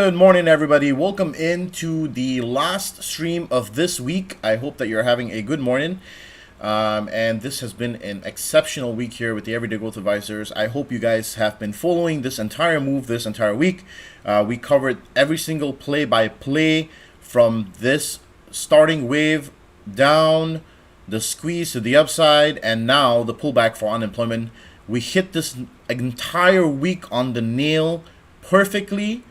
Good morning, everybody. Welcome into the last stream of this week. I hope that you're having a good morning. And this has been an exceptional week here with the Everyday Growth Advisors. I hope you guys have been following this entire move this entire week. We covered every single play-by-play from this starting wave down, the squeeze to the upside, and now the pullback for unemployment. We hit this entire week on the nail perfectly.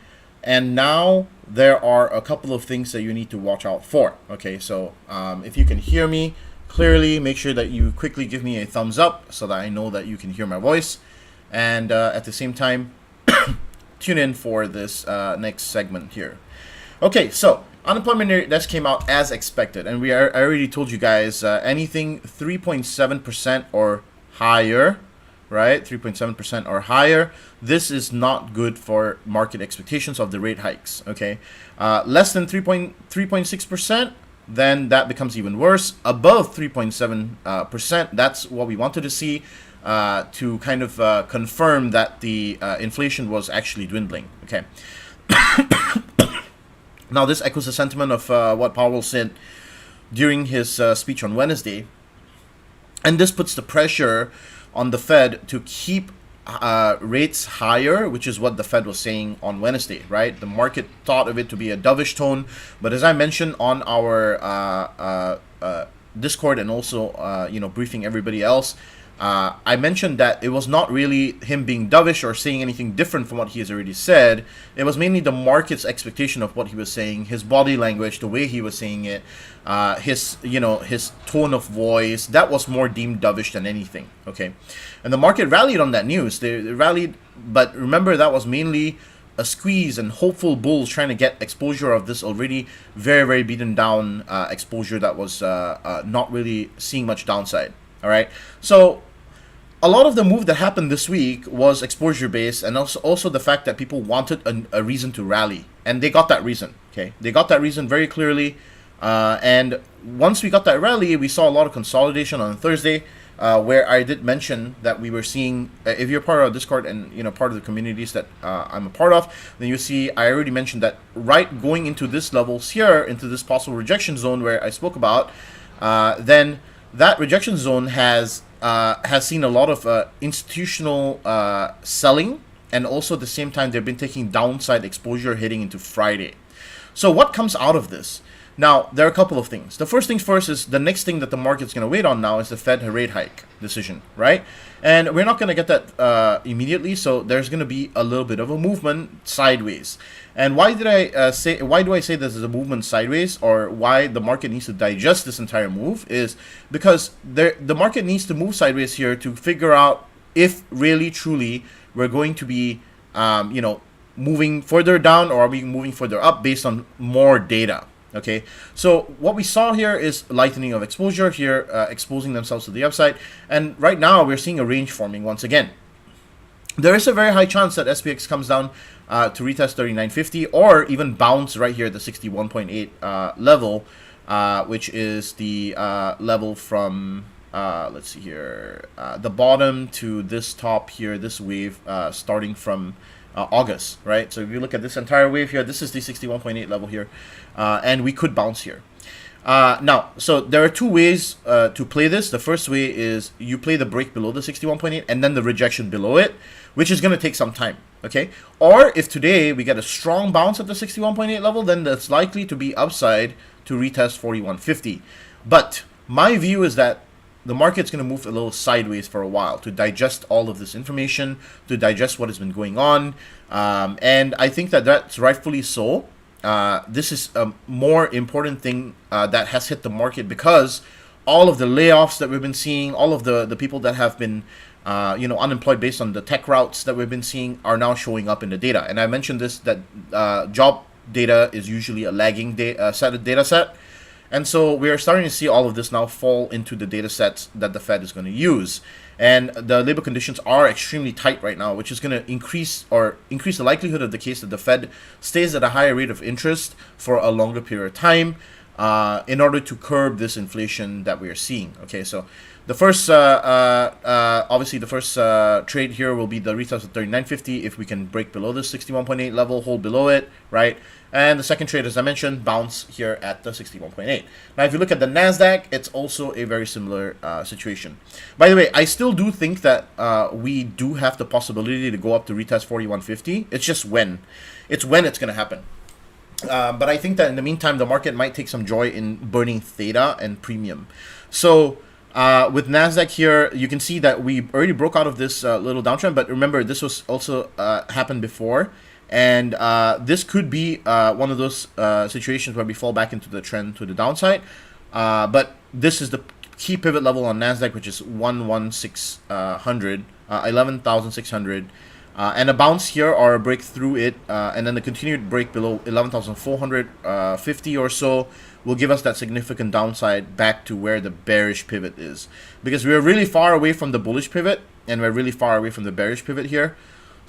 And now there are a couple of things that you need to watch out for. Okay, so if you can hear me clearly, make sure that you quickly give me a thumbs up so that I know that you can hear my voice. And at the same time, tune in for this next segment here. Okay, so unemployment rate that came out as expected. And I already told you guys anything 3.7% or higher, right? 3.7% or higher. This is not good for market expectations of the rate hikes, okay? Less than 3.6%, then that becomes even worse. Above 3.7%, that's what we wanted to see to kind of confirm that the inflation was actually dwindling, okay? Now, this echoes the sentiment of what Powell said during his speech on Wednesday. And this puts the pressure on the Fed to keep rates higher, which is what the Fed was saying on Wednesday, right? The market thought of it to be a dovish tone, but as I mentioned on our Discord and also briefing everybody else, I mentioned that it was not really him being dovish or saying anything different from what he has already said. It was mainly the market's expectation of what he was saying, his body language, the way he was saying it, his tone of voice. That was more deemed dovish than anything. Okay, and the market rallied on that news. They rallied, but remember that was mainly a squeeze and hopeful bulls trying to get exposure of this already very, very beaten down exposure that was not really seeing much downside. All right, so a lot of the move that happened this week was exposure based, and also the fact that people wanted a reason to rally, and they got that reason. Okay, they got that reason very clearly, and once we got that rally, we saw a lot of consolidation on Thursday, where I did mention that we were seeing. If you're part of Discord and part of the communities that I'm a part of, then you see I already mentioned that right going into this levels here, into this possible rejection zone where I spoke about, then that rejection zone has seen a lot of institutional selling, and also at the same time they've been taking downside exposure heading into Friday. So what comes out of this? Now, there are a couple of things. The first things first is the next thing that the market's going to wait on now is the Fed rate hike decision, right? And we're not going to get that immediately, so there's going to be a little bit of a movement sideways. And why do I say this is a movement sideways, or why the market needs to digest this entire move, is because the market needs to move sideways here to figure out if really truly we're going to be moving further down, or are we moving further up based on more data. Okay, so what we saw here is lightening of exposure here, exposing themselves to the upside, and right now we're seeing a range forming once again. There is a very high chance that SPX comes down to retest 39.50 or even bounce right here at the 61.8 level, which is the level from let's see here, the bottom to this top here, this wave starting from August, right? So if you look at this entire wave here, this is the 61.8 level here, and we could bounce here. Now, so there are two ways to play this. The first way is you play the break below the 61.8 and then the rejection below it, which is going to take some time, okay? Or if today we get a strong bounce at the 61.8 level, then that's likely to be upside to retest 41.50. But my view is that the market's going to move a little sideways for a while to digest all of this information, to digest what has been going on. And I think that that's rightfully so. This is a more important thing that has hit the market because all of the layoffs that we've been seeing, all of the people that have been unemployed based on the tech routes that we've been seeing are now showing up in the data. And I mentioned this, that job data is usually a lagging data set. And so we are starting to see all of this now fall into the data sets that the Fed is going to use. And the labor conditions are extremely tight right now, which is going to increase the likelihood of the case that the Fed stays at a higher rate of interest for a longer period of time. in order to curb this inflation that we are seeing. Okay, so the first, obviously the first trade here will be the retest of 39.50. If we can break below the 61.8 level, hold below it, right? And the second trade, as I mentioned, bounce here at the 61.8. Now, if you look at the NASDAQ, it's also a very similar situation. By the way, I still do think that we do have the possibility to go up to retest 41.50. It's just when. It's when it's going to happen. But I think that in the meantime, the market might take some joy in burning theta and premium. So with NASDAQ here, you can see that we already broke out of this little downtrend. But remember, this was also happened before. And this could be one of those situations where we fall back into the trend to the downside. But this is the key pivot level on NASDAQ, which is 11,600. And a bounce here or a break through it, and then the continued break below 11,450 or so will give us that significant downside back to where the bearish pivot is. Because we're really far away from the bullish pivot, and we're really far away from the bearish pivot here.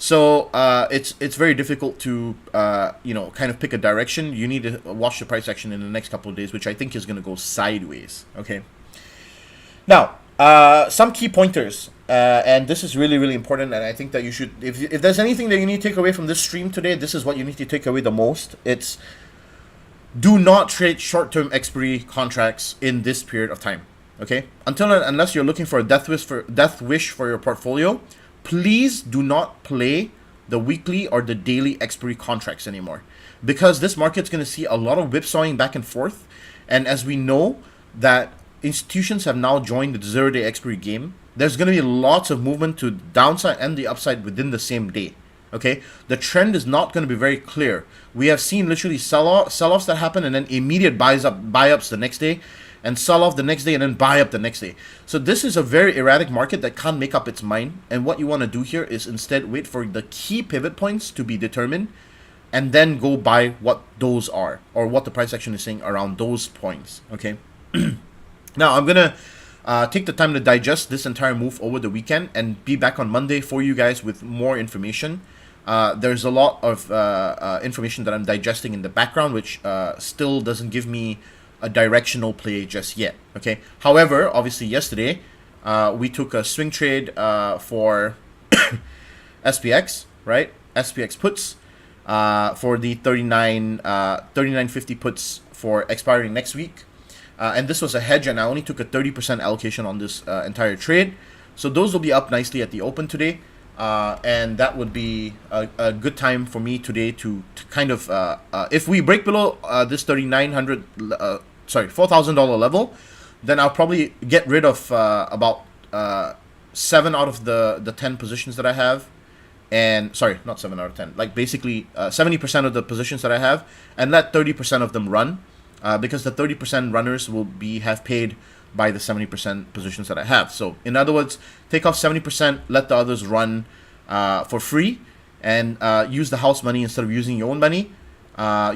So it's very difficult to kind of pick a direction. You need to watch the price action in the next couple of days, which I think is going to go sideways. Okay. Now, some key pointers, and this is really, really important, and I think that you should, if there's anything that you need to take away from this stream today, this is what you need to take away the most. It's do not trade short-term expiry contracts in this period of time, okay? Unless you're looking for a death wish for your portfolio, please do not play the weekly or the daily expiry contracts anymore, because this market's going to see a lot of whipsawing back and forth, and as we know that institutions have now joined the zero-day expiry game, there's going to be lots of movement to downside and the upside within the same day. Okay, the trend is not going to be very clear. We have seen literally sell-offs that happen and then immediate buy-ups the next day, and sell off the next day and then buy up the next day. So this is a very erratic market that can't make up its mind. And what you want to do here is instead wait for the key pivot points to be determined, and then go by what those are or what the price action is saying around those points. Okay. Now I'm gonna take the time to digest this entire move over the weekend and be back on Monday for you guys with more information. There's a lot of information that I'm digesting in the background, which still doesn't give me a directional play just yet. Okay. However, obviously yesterday we took a swing trade for SPX, right? SPX puts for the 39.50 puts for expiring next week. And this was a hedge, and I only took a 30% allocation on this entire trade. So those will be up nicely at the open today. And that would be a good time for me today to kind of, if we break below this $4,000 level, then I'll probably get rid of about 7 out of the 10 positions that I have. And sorry, not 7 out of 10, like basically 70% of the positions that I have, and let 30% of them run. Because the 30% runners will have paid by the 70% positions that I have. So in other words, take off 70%, let the others run for free, and use the house money instead of using your own money.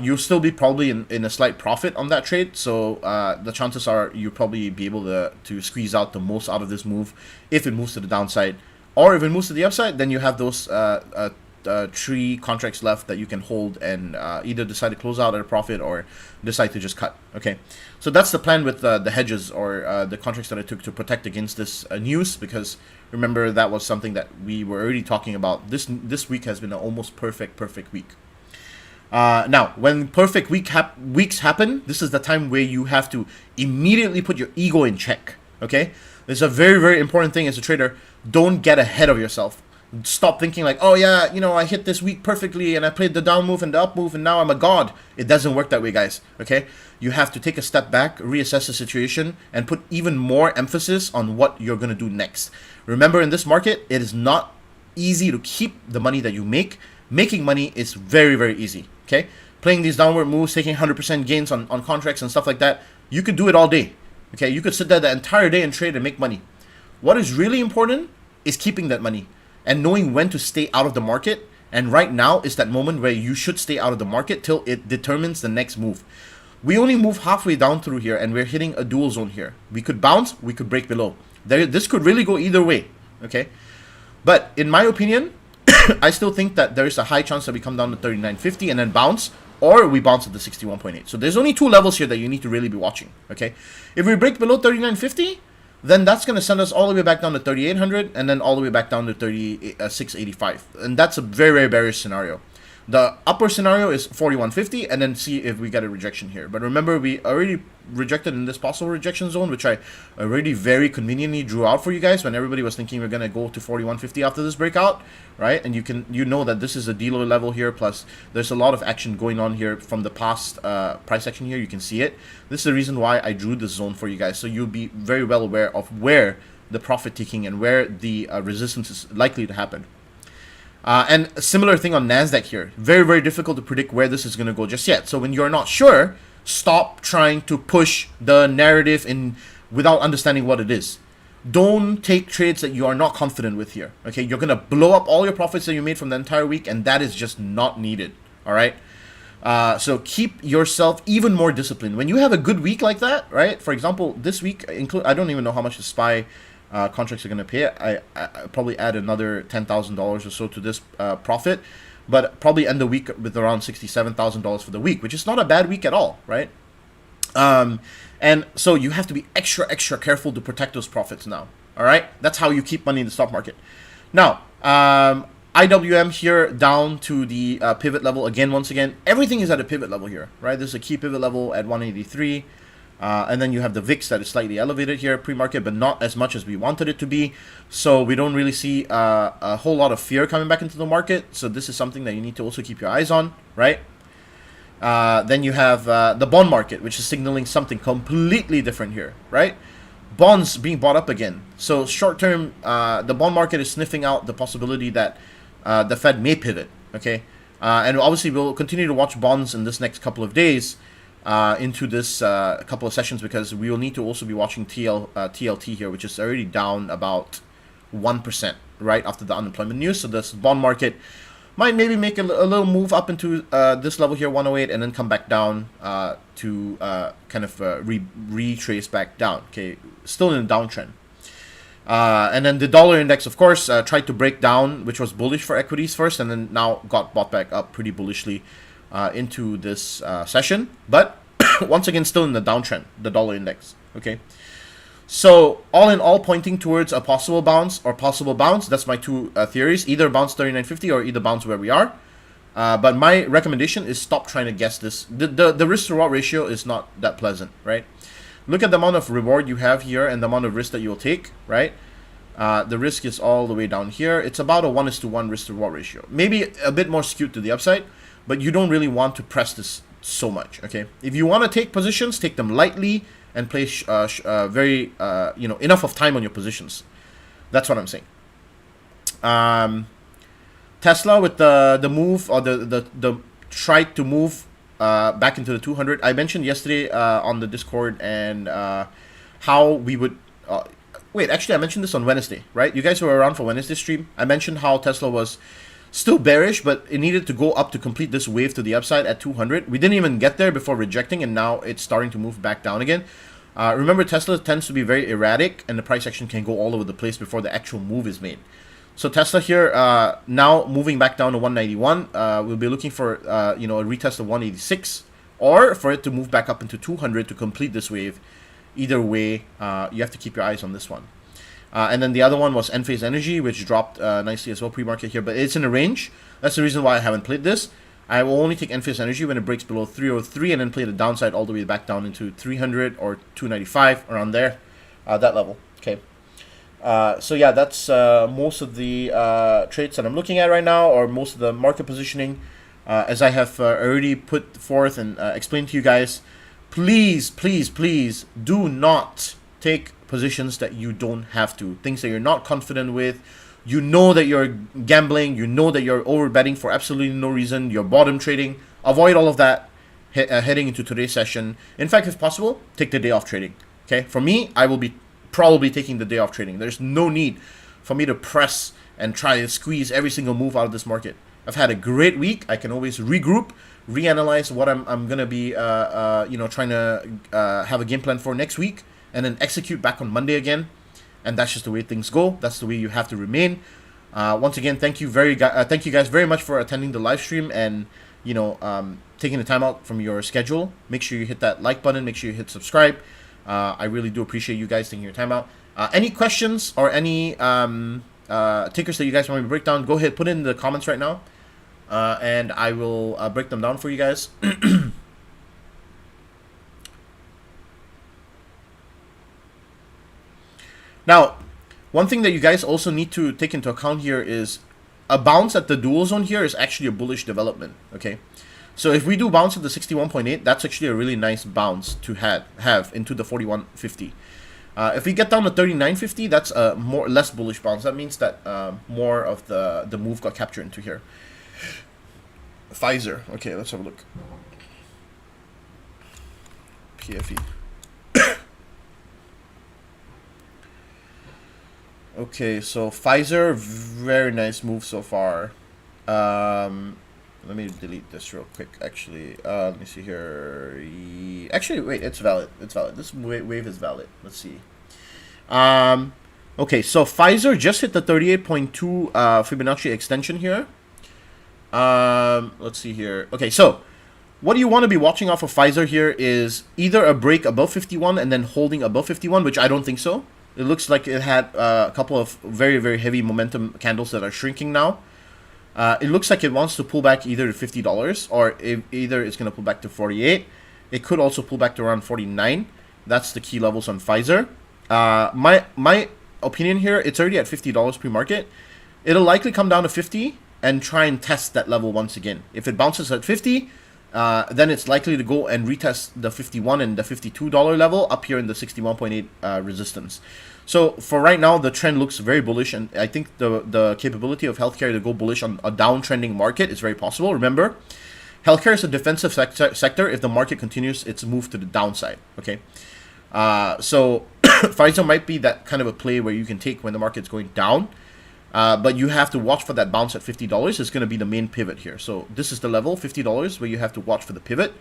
You'll still be probably in a slight profit on that trade. So the chances are you'll probably be able to squeeze out the most out of this move if it moves to the downside. Or if it moves to the upside, then you have those 3 contracts left that you can hold and either decide to close out at a profit or decide to just cut. Okay, so that's the plan with the hedges or the contracts that I took to protect against this news, because remember that was something that we were already talking about. This week has been an almost perfect week. Now, when perfect weeks happen, this is the time where you have to immediately put your ego in check. Okay, this is a very, very important thing as a trader. Don't get ahead of yourself. Stop thinking like, oh yeah, I hit this week perfectly and I played the down move and the up move and now I'm a god. It doesn't work that way, guys. Okay, you have to take a step back, reassess the situation, and put even more emphasis on what you're going to do next. Remember, in this market, it is not easy to keep the money that you make. Making money is very, very easy. Okay, playing these downward moves, taking 100% gains on contracts and stuff like that, you could do it all day. Okay, you could sit there the entire day and trade and make money. What is really important is keeping that money and knowing when to stay out of the market. And right now is that moment where you should stay out of the market till it determines the next move. We only move halfway down through here and we're hitting a dual zone here. We could bounce, we could break below. This could really go either way. Okay, but in my opinion, I still think that there is a high chance that we come down to 39.50 and then bounce, or we bounce at the 61.8. So there's only two levels here that you need to really be watching, okay? If we break below 39.50, then that's going to send us all the way back down to 3,800 and then all the way back down to 3685. And that's a very, very bearish scenario. The upper scenario is 41.50 and then see if we get a rejection here. But remember, we already rejected in this possible rejection zone, which I already very conveniently drew out for you guys when everybody was thinking we're going to go to 41.50 after this breakout, right? And you know that this is a dealer level here, plus there's a lot of action going on here from the past price action here. You can see it. This is the reason why I drew this zone for you guys, so you'll be very well aware of where the profit taking and where the resistance is likely to happen. And a similar thing on NASDAQ here. Very, very difficult to predict where this is going to go just yet. So when you're not sure, stop trying to push the narrative in without understanding what it is. Don't take trades that you are not confident with here. Okay, you're going to blow up all your profits that you made from the entire week, and that is just not needed. All right. So keep yourself even more disciplined. When you have a good week like that, right? For example, this week, I don't even know how much the SPY contracts are going to pay. I probably add another $10,000 or so to this profit, but probably end the week with around $67,000 for the week, which is not a bad week at all, right? And so you have to be extra careful to protect those profits now. All right, that's how you keep money in the stock market. Now, IWM here down to the pivot level again. Once again, everything is at a pivot level here, right? There's a key pivot level at 183. And then you have the VIX that is slightly elevated here pre-market, but not as much as we wanted it to be. So we don't really see a whole lot of fear coming back into the market. So this is something that you need to also keep your eyes on, right? Then you have the bond market, which is signaling something completely different here, right? Bonds being bought up again. So short term, the bond market is sniffing out the possibility that the Fed may pivot, okay? And obviously we'll continue to watch bonds in this next couple of days. Into this couple of sessions, because we will need to also be watching TLT here, which is already down about 1%, right, after the unemployment news. So this bond market might maybe make a little move up into this level here, 108, and then come back down to kind of retrace back down. Okay, still in a downtrend. And then the dollar index, of course, tried to break down, which was bullish for equities first, and then now got bought back up pretty bullishly into this session, but once again still in the downtrend, the dollar index. Okay, so all in all, pointing towards a possible bounce or possible bounce. That's my two theories: either bounce 39.50 or either bounce where we are. But my recommendation is stop trying to guess this. The risk to reward ratio is not that pleasant, right? Look at the amount of reward you have here and the amount of risk that you'll take, right? The risk is all the way down here. It's about a 1:1 risk to reward ratio, maybe a bit more skewed to the upside. But you don't really want to press this so much, okay? If you want to take positions, take them lightly and play very, enough of time on your positions. That's what I'm saying. Tesla with the move, or the try to move back into the 200. I mentioned yesterday on the Discord and how we would... wait, actually I mentioned this on Wednesday, right? You guys were around for Wednesday stream. I mentioned how Tesla was still bearish, but it needed to go up to complete this wave to the upside at 200. We didn't even get there before rejecting, and now it's starting to move back down again. Remember, Tesla tends to be very erratic, and the price action can go all over the place before the actual move is made. So Tesla here now moving back down to 191. We'll be looking for a retest of 186, or for it to move back up into 200 to complete this wave. Either way, you have to keep your eyes on this one. And then the other one was Enphase Energy, which dropped nicely as well pre-market here, but it's in a range. That's the reason why I haven't played this. I will only take Enphase Energy when it breaks below 303 and then play the downside all the way back down into 300 or 295, around there, that level. Okay. So yeah, that's most of the trades that I'm looking at right now, or most of the market positioning. As I have already put forth and explained to you guys, please do not take positions that you don't have to. Things that you're not confident with. You know that you're gambling. You know that you're over betting for absolutely no reason. You're bottom trading. Avoid all of that heading into today's session. In fact, if possible, take the day off trading. Okay. For me, I will be probably taking the day off trading. There's no need for me to press and try to squeeze every single move out of this market. I've had a great week. I can always regroup, reanalyze what I'm gonna be trying to have a game plan for next week, and then execute back on Monday again. And that's just the way things go. That's the way you have to remain. Once again, thank you guys very much for attending the live stream and taking the time out from your schedule. Make sure you hit that like button. Make sure you hit subscribe. I really do appreciate you guys taking your time out. Any questions or any tickers that you guys want me to break down, go ahead, put it in the comments right now. And I will break them down for you guys. Now, one thing that you guys also need to take into account here is a bounce at the dual zone here is actually a bullish development, okay? So if we do bounce at the 61.8, that's actually a really nice bounce to have into the 41.50. If we get down to 39.50, that's a less bullish bounce. That means that more of the move got captured into here. Pfizer, okay, let's have a look. PFE. Okay, so Pfizer, very nice move so far. Let me delete this real quick, actually. Let me see here. Actually, wait, it's valid. It's valid. This wave is valid. Let's see. Okay, so Pfizer just hit the 38.2 Fibonacci extension here. Let's see here. Okay, so what you want to be watching off of Pfizer here is either a break above 51 and then holding above 51, which I don't think so. It looks like it had a couple of very, very heavy momentum candles that are shrinking now. It looks like it wants to pull back either to $50 or either it's going to pull back to 48. It could also pull back to around 49. That's the key levels on Pfizer. My opinion here, it's already at $50 pre-market. It'll likely come down to 50 and try and test that level once again. If it bounces at 50, then it's likely to go and retest the 51 and the $52 level up here in the 61.8 resistance. So for right now, the trend looks very bullish, and I think the capability of healthcare to go bullish on a downtrending market is very possible. Remember, healthcare is a defensive sector if the market continues its move to the downside. Okay, so Pfizer might be that kind of a play where you can take when the market's going down. But you have to watch for that bounce at $50. It's going to be the main pivot here. So this is the level, $50, where you have to watch for the pivot.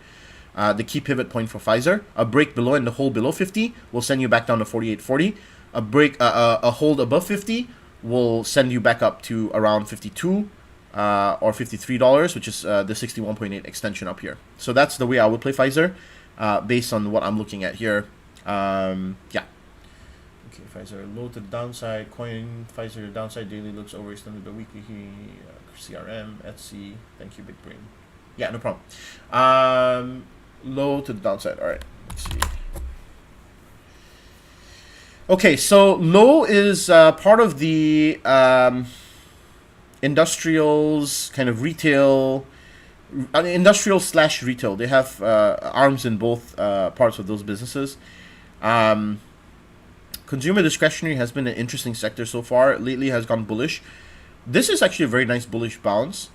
The key pivot point for Pfizer. A break below and the hold below 50 will send you back down to 48.40. A hold above 50 will send you back up to around 52 or $53, which is the 61.8 extension up here. So that's the way I would play Pfizer based on what I'm looking at here. Yeah. Okay, Pfizer low to the downside, coin, Pfizer downside daily looks overextended the weekly, CRM, Etsy, thank you, Big Brain. Yeah, no problem. Low to the downside, all right, let's see. Okay, so low is part of the industrials, kind of retail, industrial slash retail. They have arms in both parts of those businesses. Consumer discretionary has been an interesting sector so far. Lately has gone bullish. This is actually a very nice bullish bounce.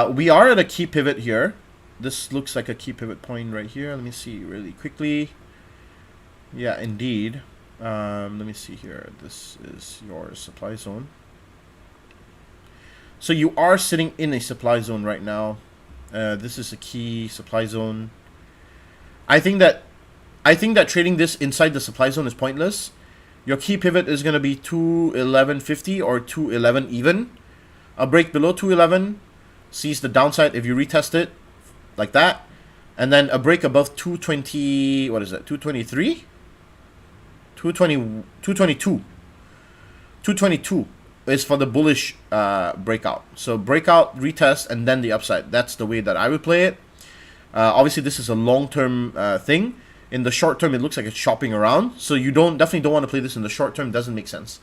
We are at a key pivot here. This looks like a key pivot point right here. Let me see really quickly. Yeah, indeed. Let me see here. This is your supply zone. So you are sitting in a supply zone right now. This is a key supply zone. I think that trading this inside the supply zone is pointless. Your key pivot is going to be 211.50 or 211 even. A break below 211 sees the downside if you retest it like that. And then a break above 220, what is that, 223? 222. 222 is for the bullish breakout. So breakout, retest, and then the upside. That's the way that I would play it. Obviously, this is a long-term thing. In the short term, it looks like it's shopping around. So you definitely don't want to play this in the short term. It doesn't make sense.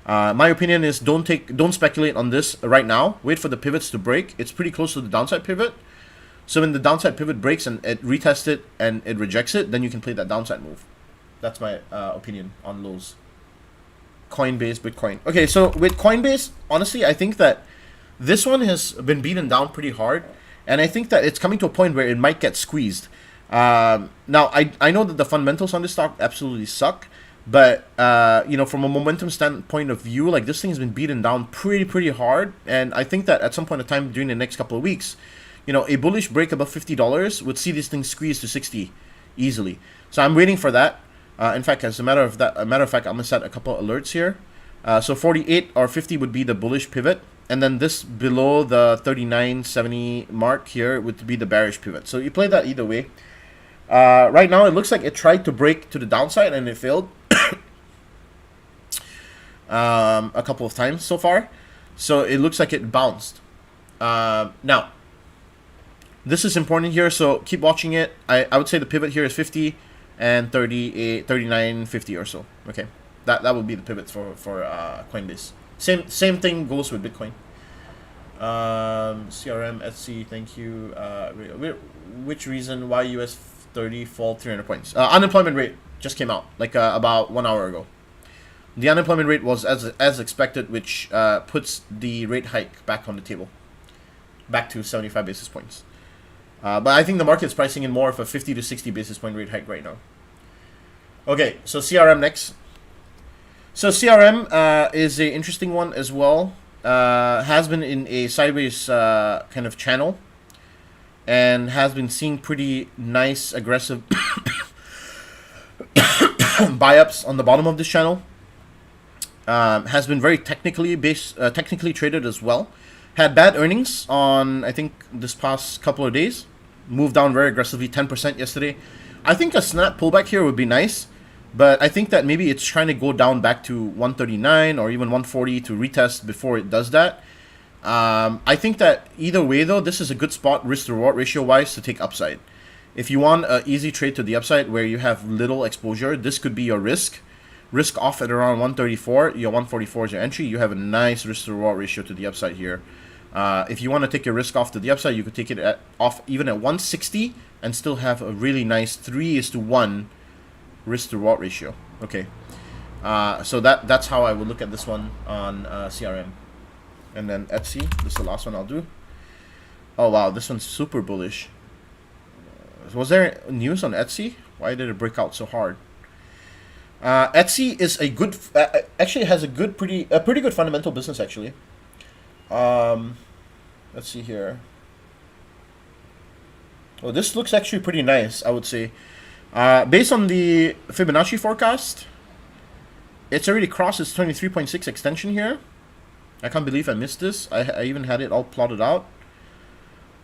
My opinion is don't speculate on this right now. Wait for the pivots to break. It's pretty close to the downside pivot. So when the downside pivot breaks and it retests it and it rejects it, then you can play that downside move. That's my opinion on lows. Coinbase, Bitcoin. Okay, so with Coinbase, honestly, I think that this one has been beaten down pretty hard. And I think that it's coming to a point where it might get squeezed. Now, I know that the fundamentals on this stock absolutely suck. But, from a momentum standpoint of view, like this thing has been beaten down pretty hard. And I think that at some point in time during the next couple of weeks, a bullish break above $50 would see this thing squeeze to 60 easily. So I'm waiting for that. In fact, as a matter of fact, I'm going to set a couple of alerts here. So 48 or 50 would be the bullish pivot. and then this below the 39.70 mark here would be the bearish pivot. So you play that either way. Right now, it looks like it tried to break to the downside and it failed a couple of times so far. So it looks like it bounced. Now, this is important here, so keep watching it. I would say the pivot here is 50 and 38, 39.50 or so. Okay, that would be the pivot for Coinbase. Same thing goes with Bitcoin. CRM, Etsy, thank you. Which reason why US 30 fall 300 points? Unemployment rate just came out like about 1 hour ago. The unemployment rate was as expected, which puts the rate hike back on the table, back to 75 basis points. But I think the market's pricing in more of a 50 to 60 basis point rate hike right now. Okay, so CRM next. So CRM is an interesting one as well. Has been in a sideways kind of channel and has been seeing pretty nice aggressive buy-ups on the bottom of this channel. Has been very technically traded as well. Had bad earnings on, I think, this past couple of days. Moved down very aggressively, 10% yesterday. I think a snap pullback here would be nice, but I think that maybe it's trying to go down back to 139 or even 140 to retest before it does that. I think that either way, though, this is a good spot risk-to-reward ratio-wise to take upside. If you want an easy trade to the upside where you have little exposure, this could be your risk. Risk off at around 134, your 144 is your entry. You have a nice risk-to-reward ratio to the upside here. If you want to take your risk off to the upside, you could take it off even at 160 and still have a really nice 3:1 risk-to-reward ratio. Okay, so that's how I would look at this one on CRM. And then Etsy, this is the last one I'll do. Oh wow, this one's super bullish. Was there news on Etsy? Why did it break out so hard? Etsy is a good, actually has a pretty good fundamental business actually. Let's see here. Well, this looks actually pretty nice, I would say. Based on the Fibonacci forecast, it's already crossed its 23.6 extension here. I can't believe I missed this. I even had it all plotted out.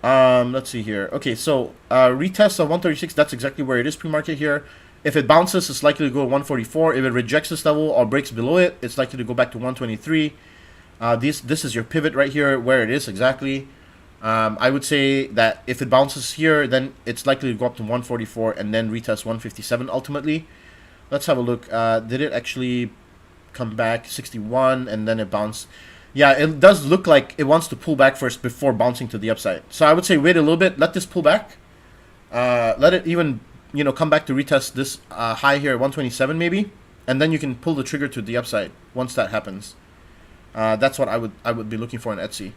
Let's see here. Okay, so retest of 136, that's exactly where it is pre-market here. If it bounces, it's likely to go to 144. If it rejects this level or breaks below it, it's likely to go back to 123. This is your pivot right here, where it is exactly. I would say that if it bounces here, then it's likely to go up to 144 and then retest 157 ultimately. Let's have a look. Did it actually come back 61 and then it bounced? Yeah, it does look like it wants to pull back first before bouncing to the upside. So I would say wait a little bit, let this pull back. Let it even, come back to retest this high here at 127 maybe, and then you can pull the trigger to the upside once that happens. That's what I would be looking for in Etsy.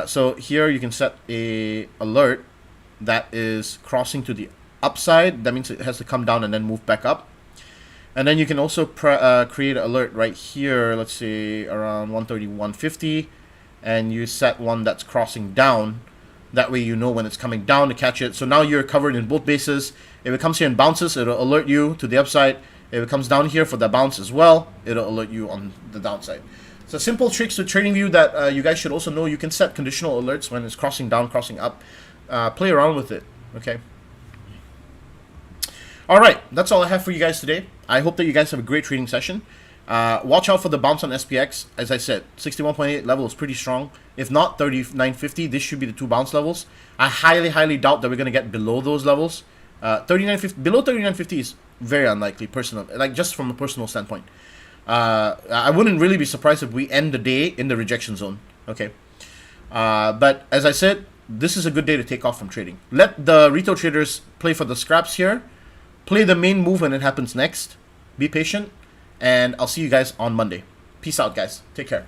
So here you can set a alert that is crossing to the upside. That means it has to come down and then move back up. And then you can also create an alert right here, let's say around 130, 150, and you set one that's crossing down. That way you know when it's coming down to catch it. So now you're covered in both bases. If it comes here and bounces, it'll alert you to the upside. If it comes down here for the bounce as well, it'll alert you on the downside. So simple tricks to TradingView that you guys should also know. You can set conditional alerts when it's crossing down, crossing up. Play around with it, okay? All right, that's all I have for you guys today. I hope that you guys have a great trading session. Watch out for the bounce on SPX. As I said, 61.8 level is pretty strong. If not 39.50, this should be the two bounce levels. I highly doubt that we're going to get below those levels. 39.50, below 39.50 is very unlikely, just from a personal standpoint. I wouldn't really be surprised if we end the day in the rejection zone. Okay, but as I said, this is a good day to take off from trading. Let the retail traders play for the scraps here. Play the main move when it happens next. Be patient, and I'll see you guys on Monday. Peace out, guys. Take care.